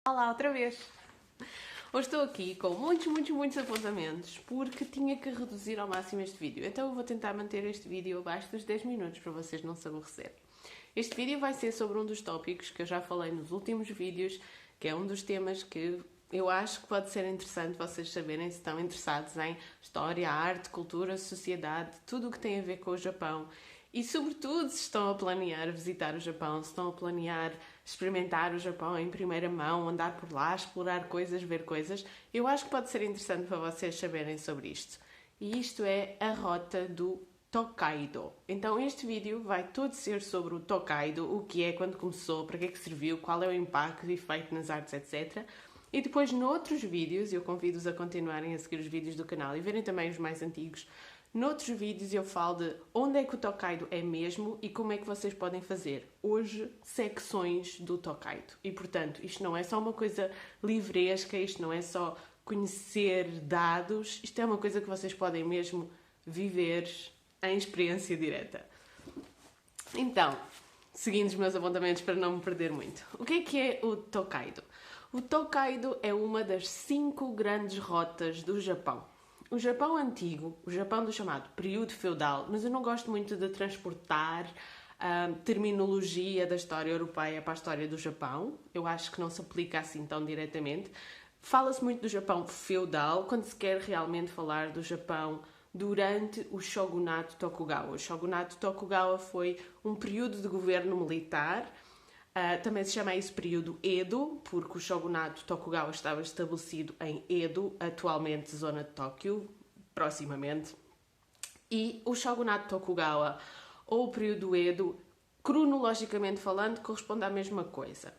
Olá, outra vez! Hoje estou aqui com muitos apontamentos porque tinha que reduzir ao máximo este vídeo. Então eu vou tentar manter este vídeo abaixo dos 10 minutos para vocês não se aborrecerem. Este vídeo vai ser sobre um dos tópicos que eu já falei nos últimos vídeos, que é um dos temas que eu acho que pode ser interessante vocês saberem se estão interessados em história, arte, cultura, sociedade, tudo o que tem a ver com o Japão. E, sobretudo, se estão a planear visitar o Japão, se estão a planear experimentar o Japão em primeira mão, andar por lá, explorar coisas, ver coisas, eu acho que pode ser interessante para vocês saberem sobre isto. E isto é a rota do Tokaido. Então este vídeo vai todo ser sobre o Tokaido, o que é, quando começou, para que é que serviu, qual é o impacto e efeito nas artes, etc. E depois, noutros vídeos, eu convido-os a continuarem a seguir os vídeos do canal e verem também os mais antigos. Noutros vídeos eu falo de onde é que o Tokaido é mesmo e como é que vocês podem fazer hoje secções do Tokaido. E portanto, isto não é só uma coisa livresca, isto não é só conhecer dados, isto é uma coisa que vocês podem mesmo viver em experiência direta. Então, seguindo os meus apontamentos para não me perder muito, o que é o Tokaido? O Tokaido é uma das 5 grandes rotas do Japão. O Japão antigo, o Japão do chamado período feudal, mas eu não gosto muito de transportar a terminologia da história europeia para a história do Japão. Eu acho que não se aplica assim tão diretamente. Fala-se muito do Japão feudal quando se quer realmente falar do Japão durante o Shogunato Tokugawa. O Shogunato Tokugawa foi um período de governo militar. Também se chama esse período Edo, porque o Shogunato Tokugawa estava estabelecido em Edo, atualmente zona de Tóquio, proximamente. E o Shogunato Tokugawa, ou o período Edo, cronologicamente falando, corresponde à mesma coisa.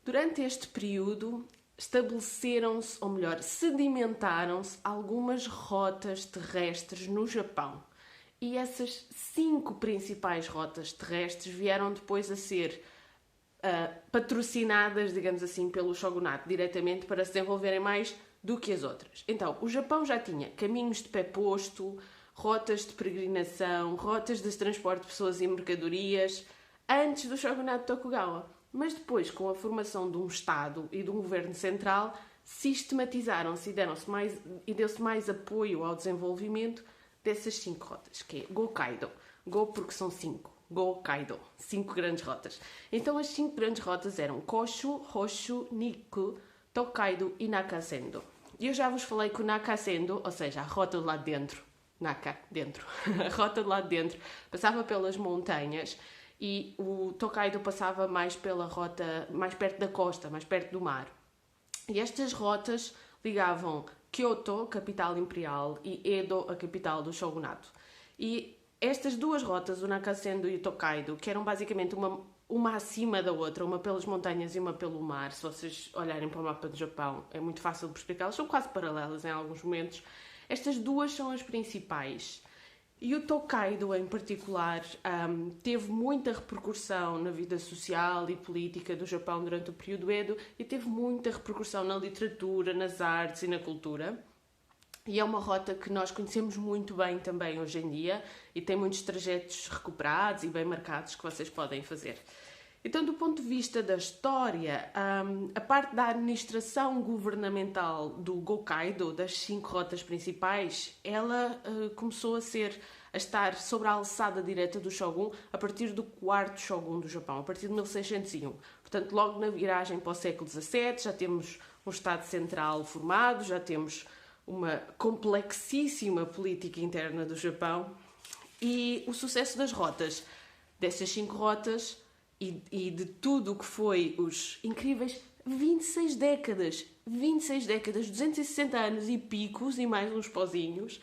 Durante este período, estabeleceram-se, ou melhor, sedimentaram-se algumas rotas terrestres no Japão. E essas 5 principais rotas terrestres vieram depois a ser patrocinadas, digamos assim, pelo shogunato diretamente para se desenvolverem mais do que as outras. Então, o Japão já tinha caminhos de pé posto, rotas de peregrinação, rotas de transporte de pessoas e mercadorias antes do shogunato Tokugawa. Mas depois, com a formação de um Estado e de um governo central, sistematizaram-se e deu-se mais apoio ao desenvolvimento dessas 5 rotas, que é Gokaido. Go porque são 5. Gokaido. 5 grandes rotas. Então as 5 grandes rotas eram Koshu, Hoshu, Niku, Tokaido e Nakasendo. E eu já vos falei que o Nakasendo, ou seja, a rota do lado de dentro, Naka, dentro, a rota do lado de dentro, passava pelas montanhas e o Tokaido passava mais pela rota, mais perto da costa, mais perto do mar. E estas rotas ligavam Kyoto, capital imperial, e Edo, a capital do shogunato. E estas 2 rotas, o Nakasendo e o Tokaido, que eram basicamente uma acima da outra, uma pelas montanhas e uma pelo mar, se vocês olharem para o mapa do Japão, é muito fácil de explicar, elas são quase paralelas em alguns momentos. Estas 2 são as principais. E o Tokaido, em particular, teve muita repercussão na vida social e política do Japão durante o período Edo e teve muita repercussão na literatura, nas artes e na cultura. E é uma rota que nós conhecemos muito bem também hoje em dia e tem muitos trajetos recuperados e bem marcados que vocês podem fazer. Então, do ponto de vista da história, a parte da administração governamental do Gokaido, das 5 rotas principais, ela começou a estar sobre a alçada direta do Shogun a partir do 4º Shogun do Japão, a partir de 1601. Portanto, logo na viragem para o século XVII, já temos um Estado central formado, já temos uma complexíssima política interna do Japão e o sucesso das rotas, dessas 5 rotas e de tudo o que foi os incríveis 26 décadas, 260 anos e picos e mais uns pozinhos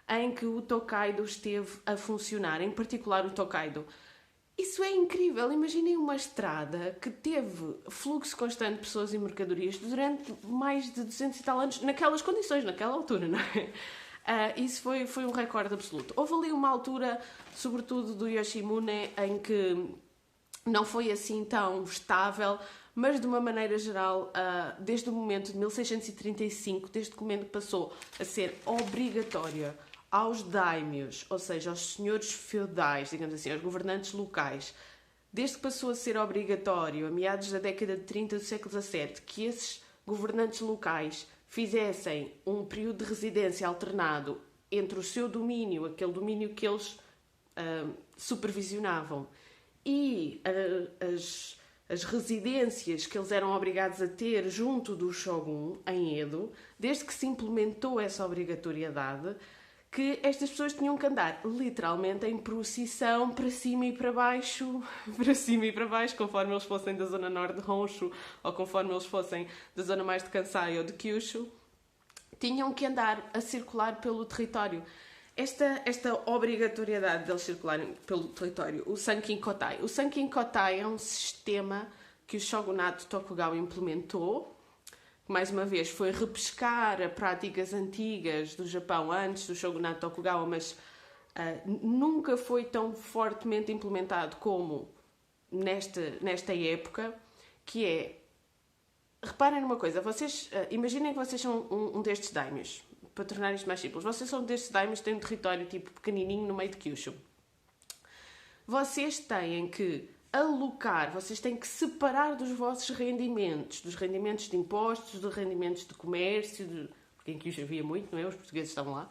em que o Tokaido esteve a funcionar, em particular o Tokaido. Isso é incrível, imaginem uma estrada que teve fluxo constante de pessoas e mercadorias durante mais de 200 e tal anos, naquelas condições, naquela altura, não é? Isso foi um recorde absoluto. Houve ali uma altura, sobretudo do Yoshimune, em que não foi assim tão estável, mas de uma maneira geral, desde o momento de 1635, desde que o momento passou a ser obrigatório aos daimyos, ou seja, aos senhores feudais, digamos assim, aos governantes locais, desde que passou a ser obrigatório, a meados da década de 30 do século XVII, que esses governantes locais fizessem um período de residência alternado entre o seu domínio, aquele domínio que eles supervisionavam, e as residências que eles eram obrigados a ter junto do Shogun, em Edo, desde que se implementou essa obrigatoriedade, que estas pessoas tinham que andar literalmente em procissão para cima e para baixo, conforme eles fossem da zona norte de Honshu ou conforme eles fossem da zona mais de Kansai ou de Kyushu, tinham que andar a circular pelo território. Esta obrigatoriedade deles circularem pelo território, o Sankin Kotai. O Sankin Kotai é um sistema que o Shogunato Tokugawa implementou, que mais uma vez foi repescar a práticas antigas do Japão antes do Shogunato Tokugawa, mas nunca foi tão fortemente implementado como nesta época, que é... Reparem numa coisa, vocês imaginem que vocês são um destes daimyos. Para tornar isto mais simples, vocês são destes daimyos que têm um território tipo pequenininho no meio de Kyushu. Vocês têm que alocar, vocês têm que separar dos vossos rendimentos, dos rendimentos de impostos, dos rendimentos de comércio, porque em Kyushu havia muito, não é? Os portugueses estavam lá,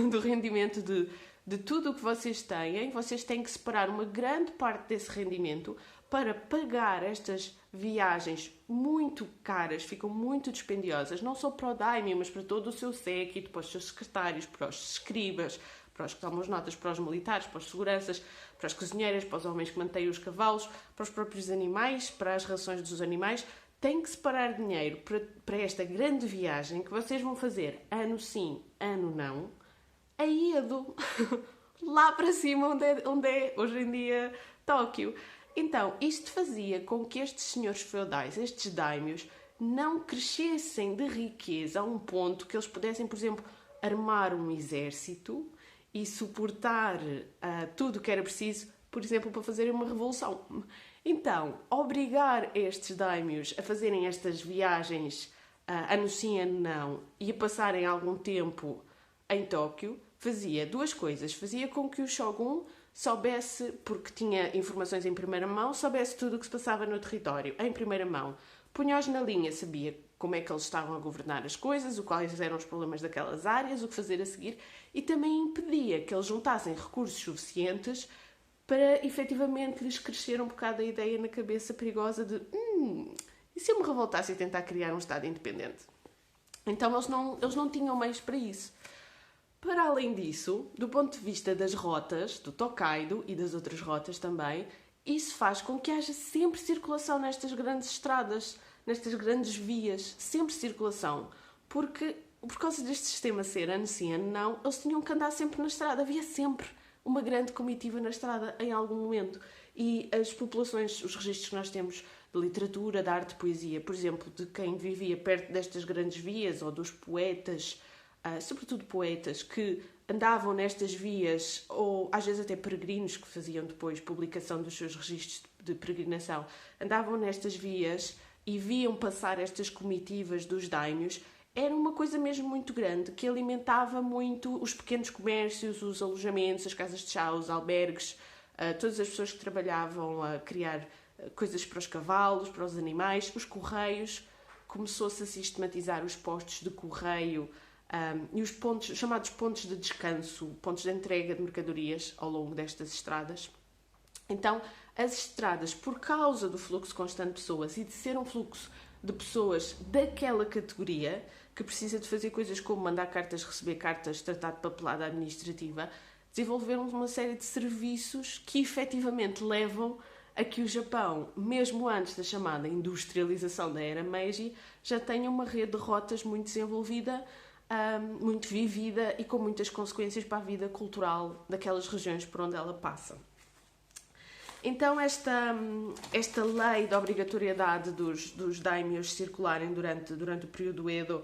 do rendimento de tudo o que vocês têm que separar uma grande parte desse rendimento para pagar estas viagens muito caras, ficam muito dispendiosas, não só para o daimyo, mas para todo o seu séquito, para os seus secretários, para os escribas, para os que tomam as notas, para os militares, para os seguranças, para as cozinheiras, para os homens que mantêm os cavalos, para os próprios animais, para as rações dos animais. Tem que separar dinheiro para esta grande viagem que vocês vão fazer ano sim, ano não, a Edo, lá para cima onde é hoje em dia Tóquio. Então, isto fazia com que estes senhores feudais, estes daimyos, não crescessem de riqueza a um ponto que eles pudessem, por exemplo, armar um exército e suportar tudo o que era preciso, por exemplo, para fazerem uma revolução. Então, obrigar estes daimyos a fazerem estas viagens ano sim, ano não, e a passarem algum tempo em Tóquio, fazia duas coisas. Fazia com que o Shogun soubesse, porque tinha informações em primeira mão, soubesse tudo o que se passava no território, em primeira mão. Punha-os na linha, sabia como é que eles estavam a governar as coisas, quais eram os problemas daquelas áreas, o que fazer a seguir, e também impedia que eles juntassem recursos suficientes para, efetivamente, lhes crescer um bocado a ideia na cabeça perigosa de e se eu me revoltasse e tentar criar um Estado independente? Então eles não tinham meios para isso. Para além disso, do ponto de vista das rotas, do Tokaido e das outras rotas também, isso faz com que haja sempre circulação nestas grandes estradas, nestas grandes vias, sempre circulação. Porque, por causa deste sistema ser ano sim, ano não, eles tinham que andar sempre na estrada. Havia sempre uma grande comitiva na estrada em algum momento. E as populações, os registros que nós temos de literatura, de arte, de poesia, por exemplo, de quem vivia perto destas grandes vias, ou dos poetas, sobretudo poetas, que andavam nestas vias, ou às vezes até peregrinos que faziam depois publicação dos seus registros de peregrinação, andavam nestas vias e viam passar estas comitivas dos daimyos. Era uma coisa mesmo muito grande, que alimentava muito os pequenos comércios, os alojamentos, as casas de chá, os albergues, todas as pessoas que trabalhavam a criar coisas para os cavalos, para os animais, os correios. Começou-se a sistematizar os postos de correio e os pontos, chamados pontos de descanso, pontos de entrega de mercadorias ao longo destas estradas. Então, as estradas, por causa do fluxo constante de pessoas e de ser um fluxo de pessoas daquela categoria, que precisa de fazer coisas como mandar cartas, receber cartas, tratar de papelada administrativa, desenvolveram uma série de serviços que efetivamente levam a que o Japão, mesmo antes da chamada industrialização da era Meiji, já tenha uma rede de rotas muito desenvolvida, muito vivida e com muitas consequências para a vida cultural daquelas regiões por onde ela passa. Então esta lei da obrigatoriedade dos daimyos circularem durante o período Edo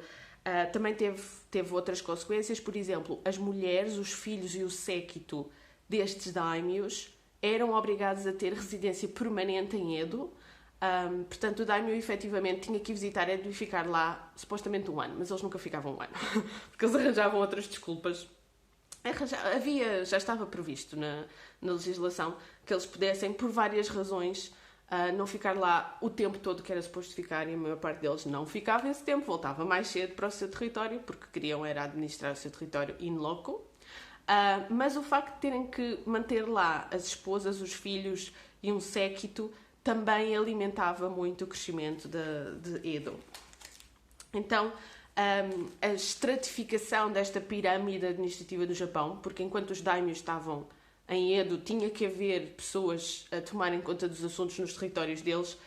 também teve outras consequências. Por exemplo, as mulheres, os filhos e o séquito destes daimyos eram obrigados a ter residência permanente em Edo. Portanto, o daimyo efetivamente tinha que visitar Edo e ficar lá supostamente um ano, mas eles nunca ficavam um ano, porque eles arranjavam outras desculpas já estava previsto na legislação que eles pudessem, por várias razões, não ficar lá o tempo todo que era suposto ficar, e a maior parte deles não ficava esse tempo, voltava mais cedo para o seu território, porque queriam era administrar o seu território in loco. Mas o facto de terem que manter lá as esposas, os filhos e um séquito também alimentava muito o crescimento de Edo. Então, a estratificação desta pirâmide administrativa do Japão, porque enquanto os daimyos estavam em Edo, tinha que haver pessoas a tomarem conta dos assuntos nos territórios deles,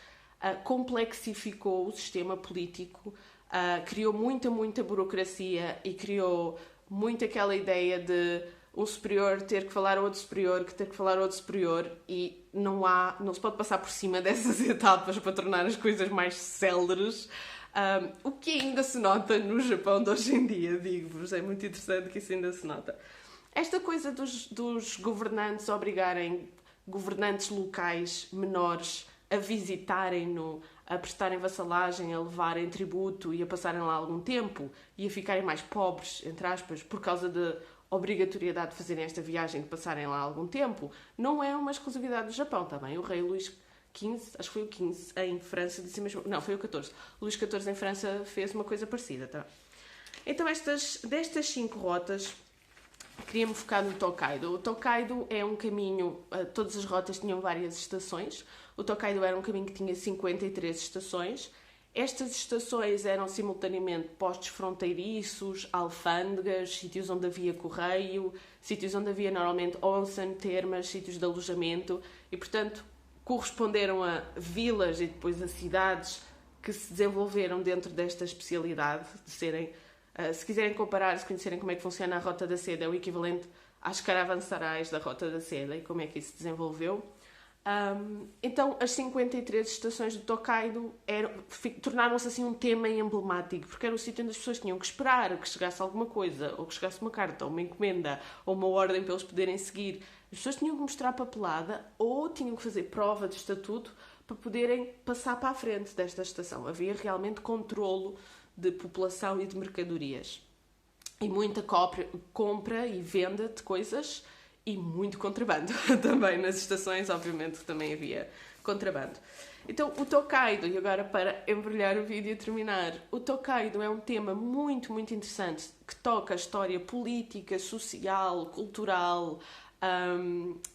complexificou o sistema político, criou muita burocracia e criou muito aquela ideia de um superior ter que falar a outro superior, que ter que falar a outro superior, e não se pode passar por cima dessas etapas para tornar as coisas mais céleres. O que ainda se nota no Japão de hoje em dia, digo-vos, é muito interessante que isso ainda se nota. Esta coisa dos governantes obrigarem governantes locais menores a visitarem-no, a prestarem vassalagem, a levarem tributo e a passarem lá algum tempo e a ficarem mais pobres, entre aspas, por causa da obrigatoriedade de fazerem esta viagem, de passarem lá algum tempo, não é uma exclusividade do Japão também. O rei Luís XV, acho que foi o XV, em França, disse mesmo, não, foi o XIV. Luís XIV em França fez uma coisa parecida. Tá? Então, destas 5 rotas, queria-me focar no Tokaido. O Tokaido é um caminho, todas as rotas tinham várias estações. O Tokaido era um caminho que tinha 53 estações. Estas estações eram simultaneamente postos fronteiriços, alfândegas, sítios onde havia correio, sítios onde havia normalmente onsen, termas, sítios de alojamento e, portanto, corresponderam a vilas e depois a cidades que se desenvolveram dentro desta especialidade de serem, se quiserem comparar, se conhecerem como é que funciona a Rota da Seda, é o equivalente às caravanserais da Rota da Seda e como é que isso se desenvolveu. Então, as 53 estações do Tokaido tornaram-se assim um tema emblemático, porque era o sítio onde as pessoas tinham que esperar que chegasse alguma coisa, ou que chegasse uma carta, ou uma encomenda, ou uma ordem para eles poderem seguir. As pessoas tinham que mostrar papelada ou tinham que fazer prova de estatuto para poderem passar para a frente desta estação. Havia realmente controlo de população e de mercadorias. E muita compra e venda de coisas e muito contrabando também nas estações, obviamente que também havia contrabando. Então, o Tokaido, e agora para embrulhar o vídeo e terminar, o Tokaido é um tema muito interessante que toca a história política, social, cultural,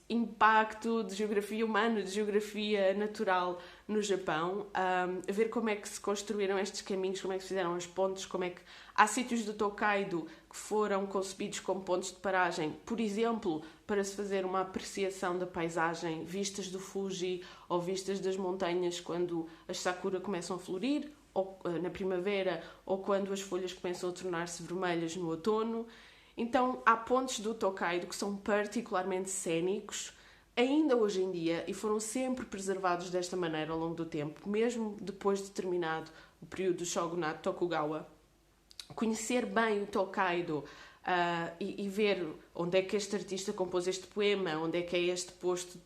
impacto de geografia humana, de geografia natural no Japão, a ver como é que se construíram estes caminhos, como é que se fizeram as pontes, como é que há sítios do Tokaido que foram concebidos como pontos de paragem, por exemplo, para se fazer uma apreciação da paisagem, vistas do Fuji ou vistas das montanhas quando as sakura começam a florir, ou na primavera, ou quando as folhas começam a tornar-se vermelhas no outono. Então, há pontos do Tokaido que são particularmente cênicos, ainda hoje em dia, e foram sempre preservados desta maneira ao longo do tempo, mesmo depois de terminado o período do Shogunato Tokugawa. Conhecer bem o Tokaido e ver onde é que este artista compôs este poema, onde é que é este posto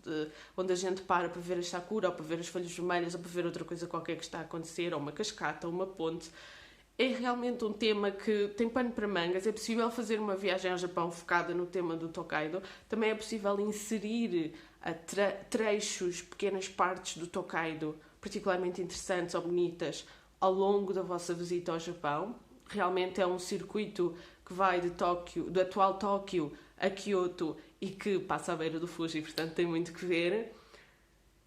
onde a gente para ver a sakura, ou para ver as folhas vermelhas, ou para ver outra coisa qualquer que está a acontecer, ou uma cascata, ou uma ponte. É realmente um tema que tem pano para mangas. É possível fazer uma viagem ao Japão focada no tema do Tokaido. Também é possível inserir trechos, pequenas partes do Tokaido, particularmente interessantes ou bonitas, ao longo da vossa visita ao Japão. Realmente é um circuito que vai do atual Tóquio a Kyoto e que passa à beira do Fuji, portanto tem muito que ver.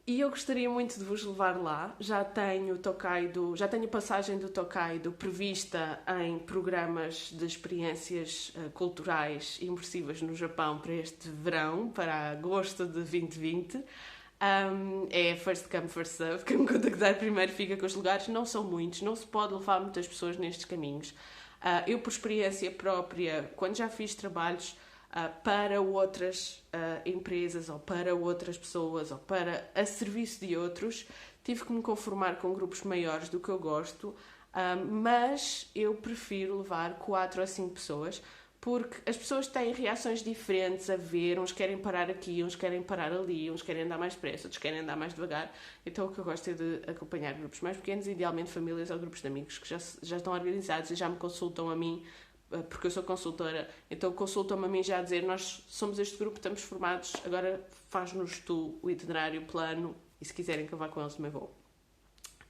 E eu gostaria muito de vos levar lá. Já tenho a passagem do Tokaido prevista em programas de experiências culturais imersivas no Japão para este verão, para agosto de 2020. É first come, first serve. Quem me contactar primeiro fica com os lugares. Não são muitos, não se pode levar muitas pessoas nestes caminhos. Eu, por experiência própria, quando já fiz trabalhos para outras empresas ou para outras pessoas ou para a serviço de outros, tive que me conformar com grupos maiores do que eu gosto, mas eu prefiro levar 4 ou 5 pessoas, porque as pessoas têm reações diferentes a ver, uns querem parar aqui, uns querem parar ali, uns querem andar mais depressa, outros querem andar mais devagar. Então o que eu gosto é de acompanhar grupos mais pequenos, idealmente famílias ou grupos de amigos que já estão organizados e já me consultam a mim porque eu sou consultora, então consultam-me a mim já a dizer: nós somos este grupo, estamos formados, agora faz-nos tu o itinerário, o plano, e se quiserem que eu vá com eles também vou.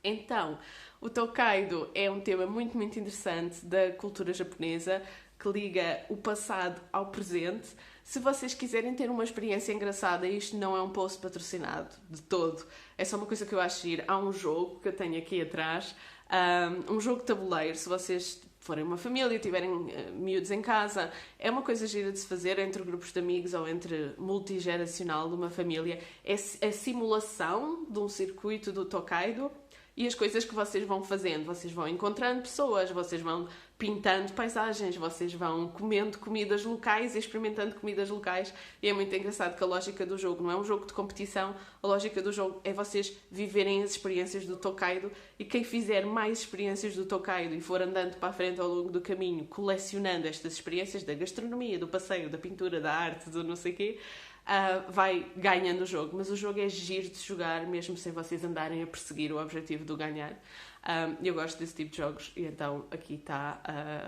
Então, o Tokaido é um tema muito, muito interessante da cultura japonesa, que liga o passado ao presente. Se vocês quiserem ter uma experiência engraçada, isto não é um post patrocinado de todo, é só uma coisa que eu acho ir. Há um jogo que eu tenho aqui atrás, um jogo de tabuleiro. Se vocês forem uma família e tiverem miúdos em casa, é uma coisa gira de se fazer entre grupos de amigos ou entre multigeracional de uma família. É a simulação de um circuito do Tokaido e as coisas que vocês vão fazendo. Vocês vão encontrando pessoas, vocês vão pintando paisagens, vocês vão comendo comidas locais e experimentando comidas locais. E é muito engraçado que a lógica do jogo não é um jogo de competição, a lógica do jogo é vocês viverem as experiências do Tokaido, e quem fizer mais experiências do Tokaido e for andando para a frente ao longo do caminho, colecionando estas experiências da gastronomia, do passeio, da pintura, da arte, do não sei o quê, vai ganhando o jogo. Mas o jogo é giro de jogar, mesmo sem vocês andarem a perseguir o objetivo do ganhar. Eu gosto desse tipo de jogos, e então aqui está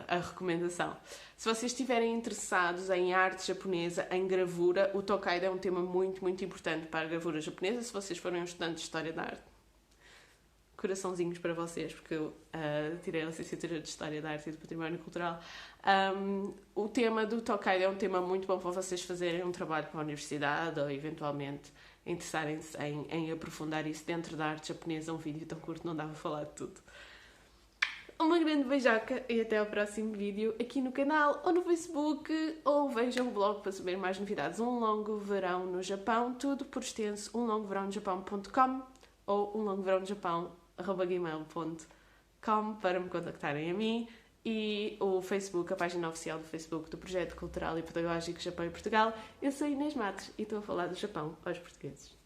a recomendação. Se vocês estiverem interessados em arte japonesa, em gravura, o Tokaido é um tema muito, muito importante para a gravura japonesa. Se vocês forem um estudante de História da Arte, coraçãozinhos para vocês, porque eu tirei a licenciatura de História da Arte e do Património Cultural. O tema do Tokaido é um tema muito bom para vocês fazerem um trabalho para a universidade, ou eventualmente interessarem-se em aprofundar isso dentro da arte japonesa. Um vídeo tão curto não dava a falar de tudo. Uma grande beijoca e até ao próximo vídeo aqui no canal ou no Facebook, ou vejam o blog para saber mais novidades. Um longo verão no Japão, tudo por extenso, umlongoverãojapão.com ou umlongoverãojapão@gmail.com para me contactarem a mim, e o Facebook, a página oficial do Facebook do Projeto Cultural e Pedagógico Japão e Portugal. Eu sou Inês Matos e estou a falar do Japão aos portugueses.